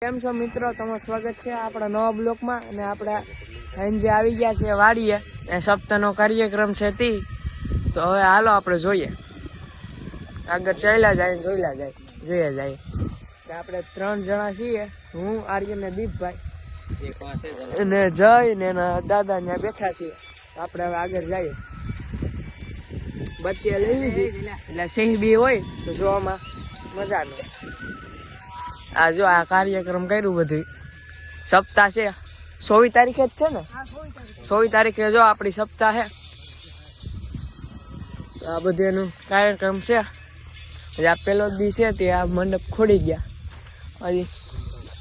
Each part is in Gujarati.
કેમ છો મિત્રો, તમારું સ્વાગત છે આપણા નવા બ્લોકમાં. અને આપણે સાંજે આવી ગયા છે વાડીએ. એ સપ્તાહનો કાર્યક્રમ છે તે તો હવે હાલો આપણે જોઈએ, આગળ ચાલ્યા જાય જોઈએ જાય. આપણે 3 જણા છીએ, હું, આર્યન ને દીપભાઈ અને જય ને એના દાદા ત્યાં બેઠા છીએ. આપણે હવે આગળ જઈએ. બત્તી લઈ લીધી એટલે સિંહ બી હોય તો જોવામાં મજા આવે. આ જો આ કાર્યક્રમ કર્યું બધું સપ્તાહ છે 24 તારીખે જ છે ને? 24 તારીખે જો આપણી સપ્તાહ છે. આ બધું એનું કાર્યક્રમ છે. આ પેલો દી છે તે આ મંડપ ખોડી ગયા, હજી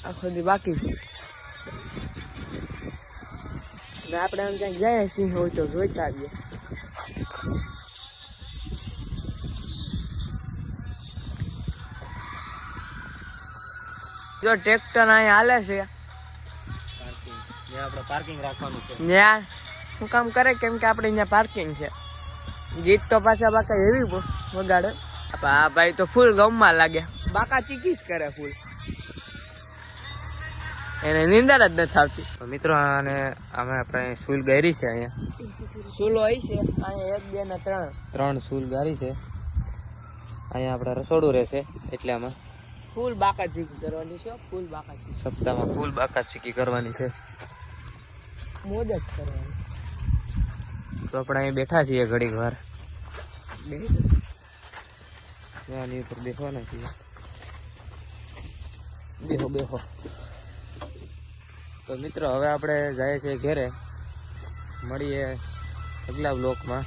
આખો દી બાકી છે. આપણે આમ ક્યાંક જાય સિંહ હોય તો જોઈતા આવીએ. જો ટ્રેક્ટર અહીં હાલે છે, આપણે પાર્કિંગ રાખવાનું છે. ત્યાં શું કામ કરે? કેમ કે આપણે અહીંયા પાર્કિંગ છે. ગીત તો પાછા બાકા એવી વગાડે. આ ભાઈ તો ફૂલ ગમવા લાગે, બાકા ચીકીસ કરે ફૂલ, એને નીંદર જ નથી આવતી. મિત્રો આને અમે આપણે સૂલ ગારી છે. અહીંયા સૂલો હોય છે અહીંયા 1 2 ને 3 સૂલ ગારી છે. અહીંયા આપણે રસોડું રહેશે એટલે આમાં ફૂલ બાકા ચીકી કરવાની છે. ફૂલ બાકા ચીકી સપ્તાહમાં ફૂલ બાકા ચીકી કરવાની છે, મોજ જ કરવાની. તો આપણે અહીં બેઠા છીએ ઘડીક વાર. આની ઉપર બેસવાના છીએ. બેહો. તો મિત્રો હવે આપણે જઈએ છીએ ઘરે. મળીએ આગલા બ્લોકમાં.